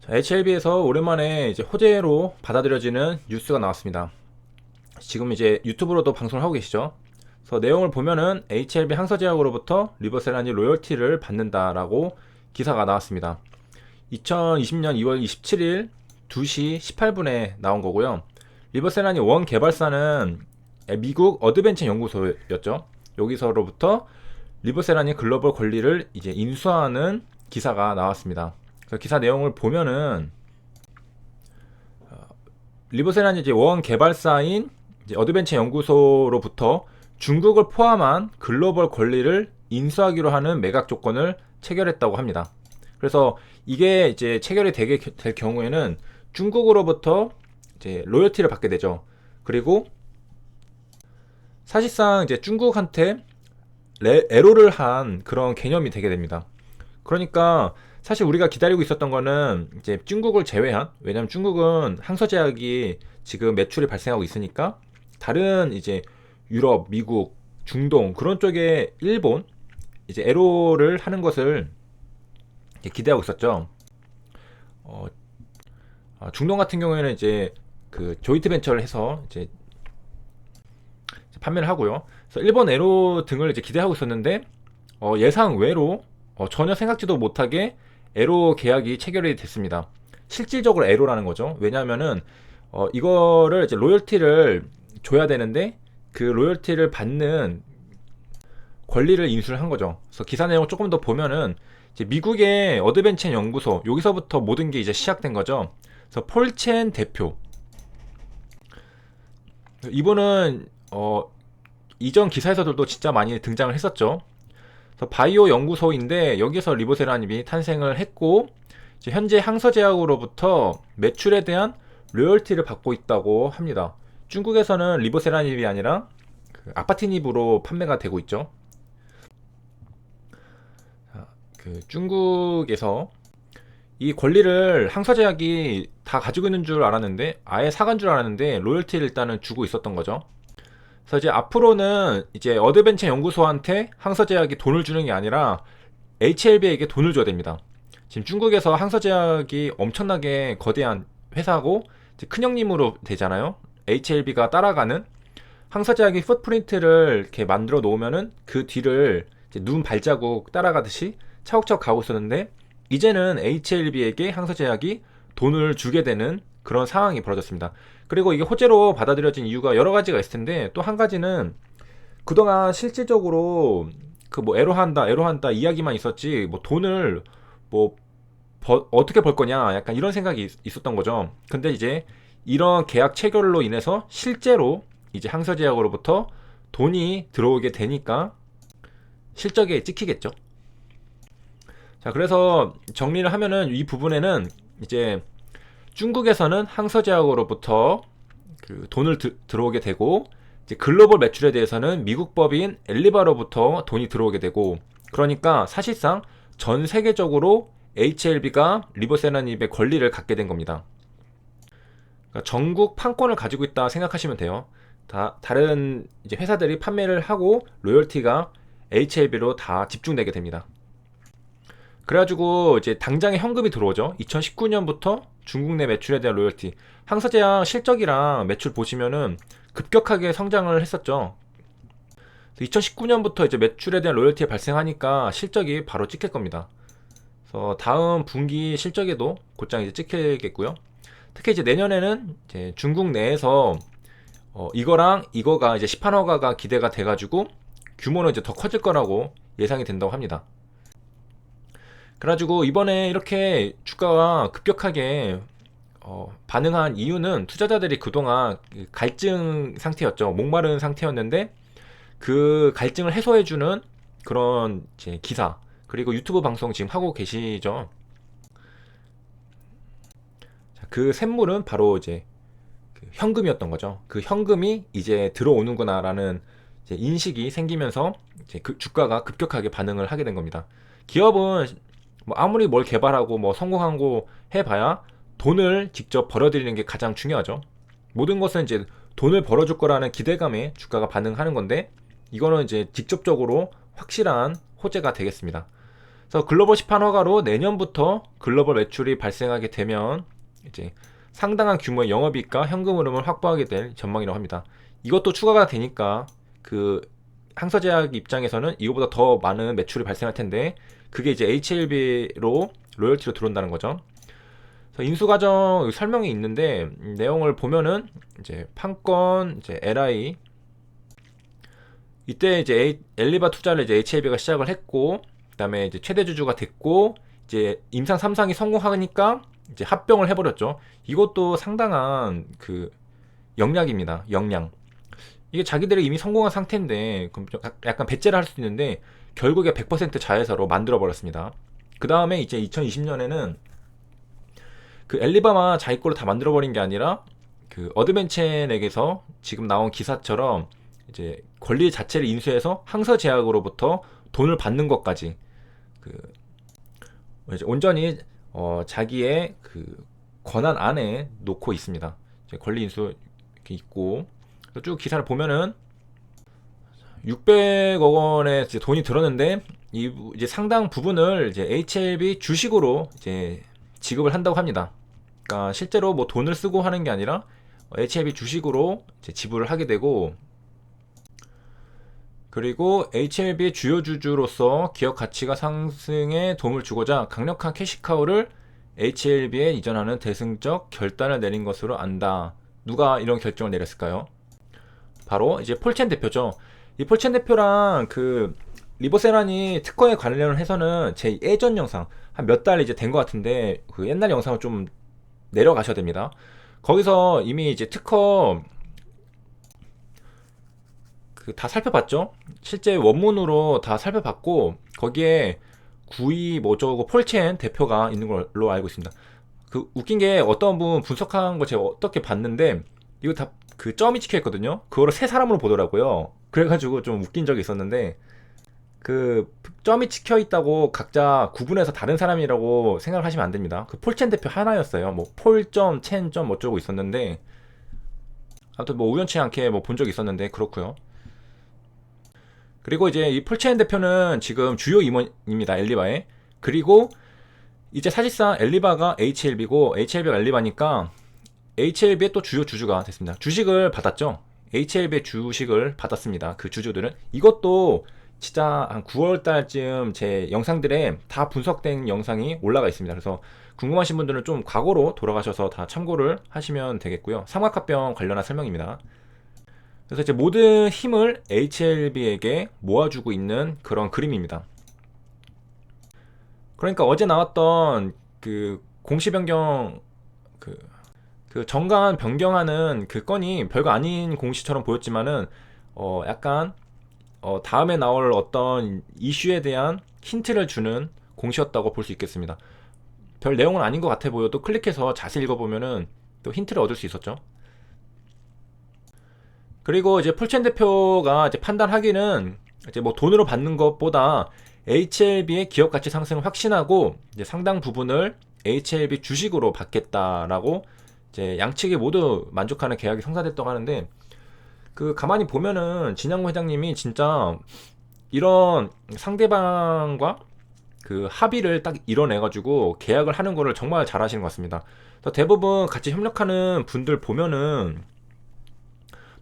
HLB에서 오랜만에 이제 호재로 받아들여지는 뉴스가 나왔습니다. 지금 이제 유튜브로도 방송을 하고 계시죠. 그래서 내용을 보면은 HLB 항서제약으로부터 리버세라니 로열티를 받는다라고 기사가 나왔습니다. 2020년 2월 27일 2시 18분에 나온 거고요. 리버세라니 원 개발사는 미국 어드벤처 연구소였죠. 여기서로부터 리버세라니 글로벌 권리를 이제 인수하는 기사가 나왔습니다. 그래서 기사 내용을 보면은 리버세라니 이제 원 개발사인 이제 어드벤처 연구소로부터 중국을 포함한 글로벌 권리를 인수하기로 하는 매각 조건을 체결했다고 합니다. 그래서 이게 이제 체결이 되게 될 경우에는 중국으로부터 이제 로열티를 받게 되죠. 그리고 사실상 이제 중국한테 애로를 한 그런 개념이 되게 됩니다. 그러니까 사실 우리가 기다리고 있었던 거는 이제 중국을 제외한, 왜냐면 중국은 항서제약이 지금 매출이 발생하고 있으니까 다른 이제 유럽, 미국, 중동 그런 쪽에 일본 이제 애로를 하는 것을 기대하고 있었죠. 중동 같은 경우에는 이제 그 조이트 벤처를 해서 이제 판매를 하고요. 그래서 일본 애로 등을 이제 기대하고 있었는데 예상 외로 전혀 생각지도 못하게 애로 계약이 체결이 됐습니다. 실질적으로 애로라는 거죠. 왜냐하면은 이거를 이제 로열티를 줘야 되는데 그 로열티를 받는 권리를 인수를 한 거죠. 그래서 기사 내용을 조금 더 보면은 이제 미국의 어드벤처 연구소 여기서부터 모든 게 이제 시작된 거죠. 그래서 폴첸 대표 이분은 이전 기사에서도 진짜 많이 등장을 했었죠. 그래서 바이오 연구소인데 여기서 리보세라님이 탄생을 했고 이제 현재 항서제약으로부터 매출에 대한 로열티를 받고 있다고 합니다. 중국에서는 리보세라닙이 아니라 그 아파티닙으로 판매가 되고 있죠. 그 중국에서 이 권리를 항서제약이 다 가지고 있는 줄 알았는데 아예 사간 줄 알았는데 로열티를 일단은 주고 있었던 거죠. 그래서 이제 앞으로는 이제 어드벤처 연구소한테 항서제약이 돈을 주는 게 아니라 HLB에게 돈을 줘야 됩니다. 지금 중국에서 항서제약이 엄청나게 거대한 회사고 이제 큰형님으로 되잖아요. HLB가 따라가는 항서제약이 풋프린트를 이렇게 만들어 놓으면은 그 뒤를 이제 눈 발자국 따라가듯이 차곡차곡 가고 있었는데 이제는 HLB에게 항서제약이 돈을 주게 되는 그런 상황이 벌어졌습니다. 그리고 이게 호재로 받아들여진 이유가 여러 가지가 있을 텐데 또 한 가지는 그동안 실질적으로 그 뭐 애로한다 이야기만 있었지 뭐 돈을 뭐 어떻게 벌 거냐 약간 이런 생각이 있었던 거죠. 근데 이제 이런 계약 체결로 인해서 실제로 이제 항서제약으로부터 돈이 들어오게 되니까 실적에 찍히겠죠. 자, 그래서 정리를 하면은 이 부분에는 이제 중국에서는 항서제약으로부터 그 돈을 들어오게 되고 이제 글로벌 매출에 대해서는 미국 법인 엘리바로부터 돈이 들어오게 되고 그러니까 사실상 전 세계적으로 HLB가 리보세라닙의 권리를 갖게 된 겁니다. 그러니까 전국 판권을 가지고 있다 생각하시면 돼요. 다른 이제 회사들이 판매를 하고 로열티가 HLB로 다 집중되게 됩니다. 그래가지고 이제 당장에 현금이 들어오죠. 2019년부터 중국 내 매출에 대한 로열티. 항서제약 실적이랑 매출 보시면은 급격하게 성장을 했었죠. 2019년부터 이제 매출에 대한 로열티가 발생하니까 실적이 바로 찍힐 겁니다. 그래서 다음 분기 실적에도 곧장 이제 찍히겠고요. 특히 이제 내년에는 이제 중국 내에서 이거랑 이거가 이제 시판허가가 기대가 돼가지고 규모는 이제 더 커질 거라고 예상이 된다고 합니다. 그래가지고 이번에 이렇게 주가가 급격하게 반응한 이유는 투자자들이 그동안 갈증 상태였죠. 목마른 상태였는데 그 갈증을 해소해주는 그런 이제 기사 그리고 유튜브 방송 지금 하고 계시죠. 그 샘물은 바로 이제 그 현금이었던 거죠. 그 현금이 이제 들어오는구나라는 이제 인식이 생기면서 이제 그 주가가 급격하게 반응을 하게 된 겁니다. 기업은 뭐 아무리 뭘 개발하고 뭐 성공하고 해봐야 돈을 직접 벌어들이는 게 가장 중요하죠. 모든 것은 이제 돈을 벌어줄 거라는 기대감에 주가가 반응하는 건데 이거는 이제 직접적으로 확실한 호재가 되겠습니다. 그래서 글로벌 시판 허가로 내년부터 글로벌 매출이 발생하게 되면 이제 상당한 규모의 영업이익과 현금 흐름을 확보하게 될 전망이라고 합니다. 이것도 추가가 되니까 그 항서제약 입장에서는 이거보다 더 많은 매출이 발생할 텐데 그게 이제 HLB로 로열티로 들어온다는 거죠. 그래서 인수 과정 설명이 있는데 내용을 보면은 이제 판권 이제 LI 이때 이제 엘리바 투자를 이제 HLB가 시작을 했고 그다음에 이제 최대 주주가 됐고 이제 임상 3상이 성공하니까 이제 합병을 해버렸죠. 이것도 상당한 그 영략입니다. 영량. 이게 자기들이 이미 성공한 상태인데 그럼 약간 배째를 할 수도 있는데 결국에 100% 자회사로 만들어 버렸습니다. 그 다음에 이제 2020년에는 그 엘리바마 자기 걸로 다 만들어 버린 게 아니라 그 어드벤첸에게서 지금 나온 기사처럼 이제 권리 자체를 인수해서 항서제약으로부터 돈을 받는 것까지 그 이제 온전히 자기의 그 권한 안에 놓고 있습니다. 이제 권리 인수 이렇게 있고 쭉 기사를 보면은 600억 원의 이제 돈이 들었는데 이제 상당 부분을 이제 HLB 주식으로 이제 지급을 한다고 합니다. 그러니까 실제로 뭐 돈을 쓰고 하는 게 아니라 HLB 주식으로 이제 지불을 하게 되고 그리고 HLB의 주요 주주로서 기업 가치가 상승에 도움을 주고자 강력한 캐시카우를 HLB에 이전하는 대승적 결단을 내린 것으로 안다. 누가 이런 결정을 내렸을까요? 바로 이제 폴첸 대표죠. 이 폴첸 대표랑 그 리보세란이 특허에 관련을 해서는 제 예전 영상 한 몇 달 이제 된 것 같은데 그 옛날 영상을 좀 내려가셔야 됩니다. 거기서 이미 이제 특허 그 다 살펴봤죠. 실제 원문으로 다 살펴봤고 거기에 구이 뭐저고 폴첸 대표가 있는 걸로 알고 있습니다. 그 웃긴 게 어떤 분 분석한 거 제가 어떻게 봤는데 이거 다 그 점이 찍혀 있거든요. 그거를 세 사람으로 보더라고요. 그래가지고 좀 웃긴 적이 있었는데 그 점이 찍혀 있다고 각자 구분해서 다른 사람이라고 생각을 하시면 안 됩니다. 그 폴첸 대표 하나였어요. 뭐 폴점, 첸점 어쩌고 있었는데 아무튼 뭐 우연치 않게 뭐 본 적이 있었는데 그렇고요. 그리고 이제 이 폴첸 대표는 지금 주요 임원입니다. 엘리바에. 그리고 이제 사실상 엘리바가 HLB고 HLB가 엘리바니까 HLB의 또 주요 주주가 됐습니다. 주식을 받았죠. HLB의 주식을 받았습니다. 그 주주들은 이것도 진짜 한 9월 달쯤 제 영상들에 다 분석된 영상이 올라가 있습니다. 그래서 궁금하신 분들은 좀 과거로 돌아가셔서 다 참고를 하시면 되겠고요. 삼각합병 관련한 설명입니다. 그래서 이제 모든 힘을 HLB에게 모아주고 있는 그런 그림입니다. 그러니까 어제 나왔던 그 공시 변경 그 정관 변경하는 그 건이 별거 아닌 공시처럼 보였지만은 약간 다음에 나올 어떤 이슈에 대한 힌트를 주는 공시였다고 볼 수 있겠습니다. 별 내용은 아닌 것 같아 보여도 클릭해서 자세히 읽어보면은 또 힌트를 얻을 수 있었죠. 그리고 이제 폴첸 대표가 이제 판단하기는 이제 뭐 돈으로 받는 것보다 HLB의 기업 가치 상승을 확신하고 이제 상당 부분을 HLB 주식으로 받겠다라고 이제 양측이 모두 만족하는 계약이 성사됐다고 하는데 그 가만히 보면은 진양구 회장님이 진짜 이런 상대방과 그 합의를 딱 이뤄내가지고 계약을 하는 거를 정말 잘하시는 것 같습니다. 대부분 같이 협력하는 분들 보면은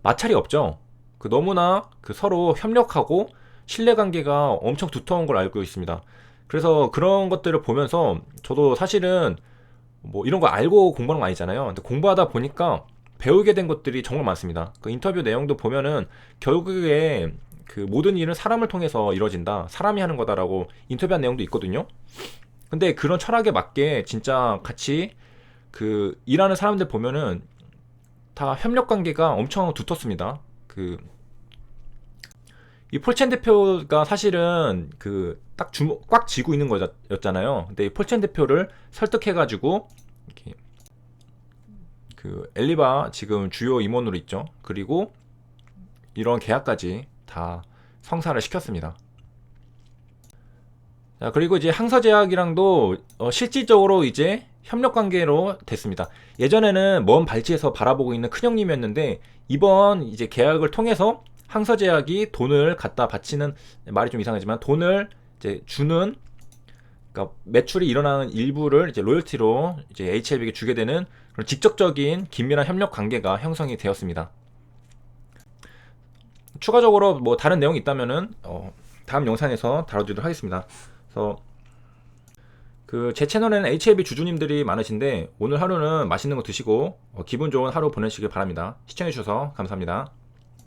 마찰이 없죠. 그 너무나 그 서로 협력하고 신뢰관계가 엄청 두터운 걸 알고 있습니다. 그래서 그런 것들을 보면서 저도 사실은 뭐 이런 거 알고 공부하는 거 아니잖아요. 근데 공부하다 보니까 배우게 된 것들이 정말 많습니다. 그 인터뷰 내용도 보면은 결국에 그 모든 일은 사람을 통해서 이루어진다. 사람이 하는 거다라고 인터뷰한 내용도 있거든요. 근데 그런 철학에 맞게 진짜 같이 그 일하는 사람들 보면은 다 협력 관계가 엄청 두텁습니다. 이 폴첸 대표가 사실은 그 딱 꽉 쥐고 있는 거였잖아요. 근데 이 폴첸 대표를 설득해가지고 이렇게 그 엘리바 지금 주요 임원으로 있죠. 그리고 이런 계약까지 다 성사를 시켰습니다. 자, 그리고 이제 항서제약이랑도 실질적으로 이제 협력 관계로 됐습니다. 예전에는 먼 발치에서 바라보고 있는 큰형님이었는데 이번 이제 계약을 통해서 항서제약이 돈을 갖다 바치는 말이 좀 이상하지만 돈을 이제 주는 그러니까 매출이 일어나는 일부를 이제 로열티로 이제 HLB에게 주게 되는 그런 직접적인 긴밀한 협력 관계가 형성이 되었습니다. 추가적으로 뭐 다른 내용이 있다면은 다음 영상에서 다뤄드리도록 하겠습니다. 그래서 그 제 채널에는 HLB 주주님들이 많으신데 오늘 하루는 맛있는 거 드시고 기분 좋은 하루 보내시길 바랍니다. 시청해주셔서 감사합니다.